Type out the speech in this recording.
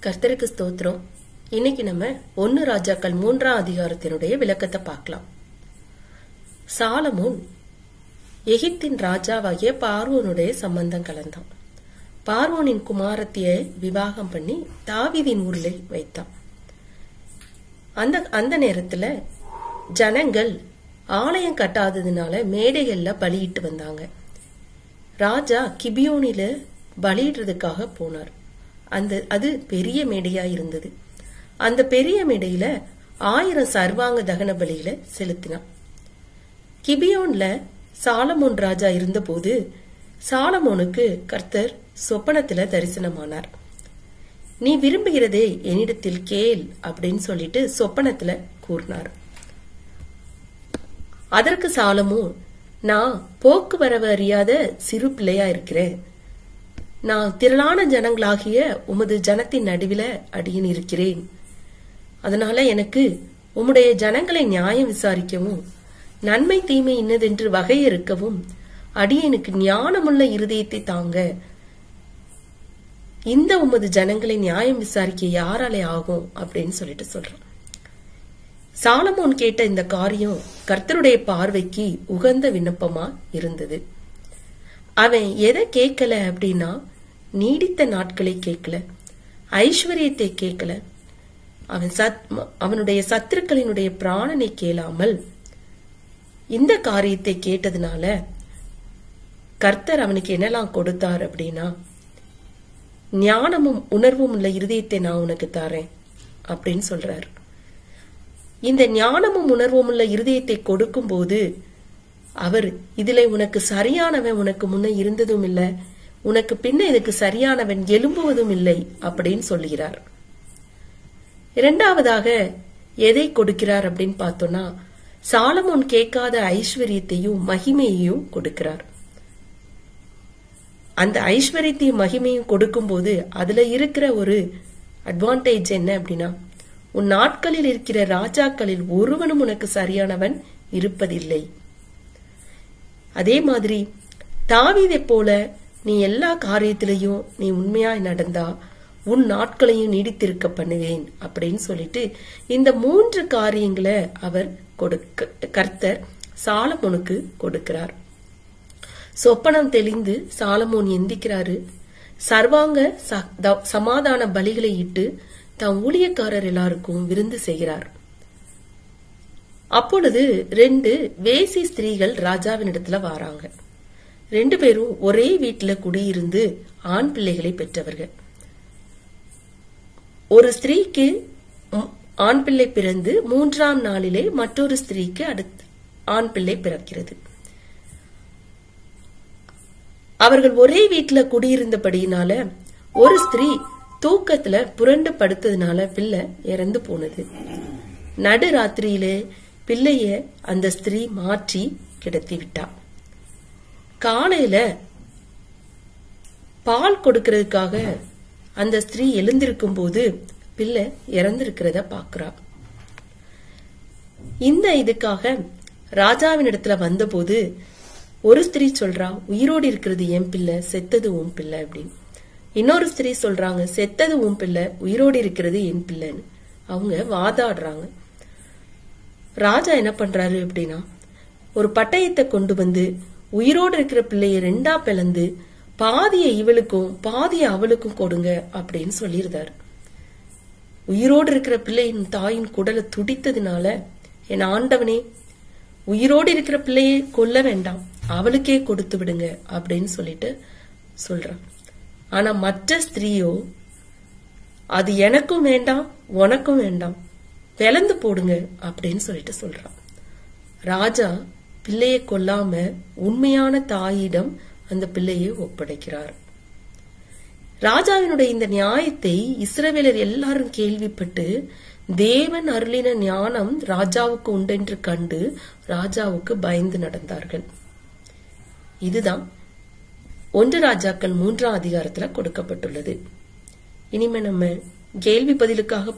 கர்த்தருக்கு ஸ்தோத்திரம். இன்னைக்கு நம்ம 1 ராஜாக்கள் 3ஆம் அதிகாரத்தினுடைய விளக்கத்தை பார்க்கலாம். சாலமோன் எகிப்தின் ராஜாவாகிய பார்வோனுடைய சம்பந்தம் கலந்தான். பார்வோனின் குமாரத்தியை விவாகம் பண்ணி தாவீதின் ஊர்ல வைத்தான். அந்த நேரத்துல ஜனங்கள் ஆலயம் கட்டாததுனால மேடைகள்ல பலியிட்டு வந்தாங்க. ராஜா கிபியோனில பலியிடுறதுக்காக போனார். அது பெரிய மேடையா இருந்தது. அந்த பெரிய மேடையில 1000 சர்வாங்க தகன பலியில செலுத்தினான். கிபியோன்ல சாலமோன் ராஜா இருந்தபோது சாலமோனுக்கு கர்த்தர் சொப்பனத்துல தரிசனமானார். நீ விரும்புகிறதே என்னிடத்தில் கேள் அப்படின்னு சொல்லிட்டு சொப்பனத்துல கூறினார். அதற்கு சாலமோன், நான் போக்குவரவு அறியாத சிறு பிள்ளையா இருக்கிறேன். நான் திரளான ஜனங்களாகிய உமது ஜனத்தின் நடுவில அடியேன் இருக்கிறேன். அதனால எனக்கு உம்முடைய ஜனங்களை நியாயம் விசாரிக்கவும் நன்மை தீமை இன்னதென்று வகையறுக்கவும் அடியேனுக்கு ஞானமுள்ள இருதயத்தை தாங்க. இந்த உமது ஜனங்களை நியாயம் விசாரிக்க யாராலே ஆகும் அப்படின்னு சொல்லிட்டு சொல்றான். சாலமோன் கேட்ட இந்த காரியம் கர்த்தருடைய பார்வைக்கு உகந்த விண்ணப்பமா இருந்தது. அவன் எதை கேட்கல அப்படின்னா, நீடித்த நாட்களை கேட்கல, ஐஸ்வர்யத்தை கேட்கல, அவனுடைய சத்துருக்களினுடைய பிராணனை கேளாமல் இந்த காரியத்தை கேட்டதுனால கர்த்தர் அவனுக்கு என்னெல்லாம் கொடுத்தார் அப்படின்னா, ஞானமும் உணர்வும் உள்ள இருதயத்தை நான் உனக்கு தரேன் அப்படின்னு சொல்றாரு. இந்த ஞானமும் உணர்வும் உள்ள இருதயத்தை கொடுக்கும் போது அவர் இதுல உனக்கு சரியானவன் உனக்கு முன்ன இருந்ததும் இல்லை, உனக்கு பின்ன இதுக்கு சரியானவன் எழும்புவதும் இல்லை அப்படின்னு சொல்லுகிறார். இரண்டாவதாக எதை கொடுக்கிறார் அப்படின்னு பார்த்தோம்னா, சாலமோன் கேட்காத ஐஸ்வர்யத்தையும் மகிமையையும் கொடுக்கிறார். அந்த ஐஸ்வர்யத்தையும் மகிமையும் கொடுக்கும் போது அதுல இருக்கிற ஒரு அட்வான்டேஜ் என்ன அப்படின்னா, உன் நாட்களில் இருக்கிற ராஜாக்களில் ஒருவனும் உனக்கு சரியானவன் இருப்பதில்லை. அதே மாதிரி தாவீதை போல நீ எல்லா காரியத்திலையும் நீ உண்மையாய் நடந்தா உன் நாட்களையும் நீடித்திருக்க பண்ணுவேன் அப்படின்னு சொல்லிட்டு இந்த 3 காரியங்களை அவர் கர்த்தர் சாலமோனுக்கு கொடுக்கிறார். சொப்பனம் தெளிந்து சாலமோன் எந்திக்கிறாரு. சர்வாங்க சமாதான பலிகளை இட்டு தம் ஊழியக்காரர் எல்லாருக்கும் விருந்து செய்கிறார். அப்பொழுது 2 வேசி ஸ்திரீகள் ராஜாவின் இடத்துல வாராங்க. 2 பேரும் ஒரே வீட்டுல குடியிருந்து ஆண் பிள்ளைகளை பெற்றவர்கள். ஒரு ஸ்திரீக்கு ஆண் பிள்ளை பிறந்து 3ஆம் நாளிலே மற்றொரு ஸ்திரீக்கு அடுத்து ஆண் பிள்ளை பிறக்கிறது. அவர்கள் ஒரே வீட்டுல குடியிருந்தபடியினால ஒரு ஸ்திரீ தூக்கத்துல புரண்டு படுத்ததுனால பிள்ளை இறந்து போனது. நடு ராத்திரியிலே பிள்ளைய அந்த ஸ்திரீ மாற்றி கிடத்தி விட்டா. காலையில பால் கொடுக்கிறதுக்காக அந்த ஸ்திரீ எழுந்திருக்கும் போது பிள்ளை இறந்திருக்கிறத பாக்குறா. இந்த இதுக்காக ராஜாவின் இடத்துல வந்தபோது ஒரு ஸ்திரீ சொல்றா, உயிரோடு இருக்கிறது என் பிள்ளை, செத்தது உன் பிள்ளை அப்படின்னு. இன்னொரு ஸ்திரீ சொல்றாங்க, செத்தது உன் பிள்ளை, உயிரோடு இருக்கிறது என் பிள்ளைன்னு. அவங்க வாதாடுறாங்க. ராஜா என்ன பண்றாரு அப்படின்னா, ஒரு பட்டயத்தை கொண்டு வந்து உயிரோடு இருக்கிற பிள்ளைய 2ஆ பிளந்து பாதிய இவளுக்கும் பாதிய அவளுக்கும் கொடுங்க அப்படின்னு சொல்லியிருந்தாரு. உயிரோடு இருக்கிற பிள்ளையின் தாயின் குடலை துடித்ததுனால, என் ஆண்டவனே, உயிரோடு இருக்கிற பிள்ளையை கொல்ல வேண்டாம், அவளுக்கே கொடுத்து விடுங்க அப்படின்னு சொல்லிட்டு சொல்றான். ஆனா மற்ற ஸ்திரீயோ, அது எனக்கும் வேண்டாம் உனக்கும் வேண்டாம், பிளந்து போடுங்க அப்படின்னு சொல்லிட்டு சொல்றான். ராஜா பிள்ளையை கொல்லாம உண்மையான தாயிடம் அந்த பிள்ளையை ஒப்படைக்கிறார். ராஜாவினுடைய இந்த நியாயத்தை இஸ்ரவேலர் எல்லாரும் கேள்விப்பட்டு தேவன் அருளின ஞானம் ராஜாவுக்கு உண்டென்று கண்டு ராஜாவுக்கு பயந்து நடந்தார்கள். இதுதான் 1 ராஜாக்கள் 3ஆம் அதிகாரத்துல கொடுக்கப்பட்டுள்ளது. இனிமே நம்ம கேள்வி பதிலுக்காக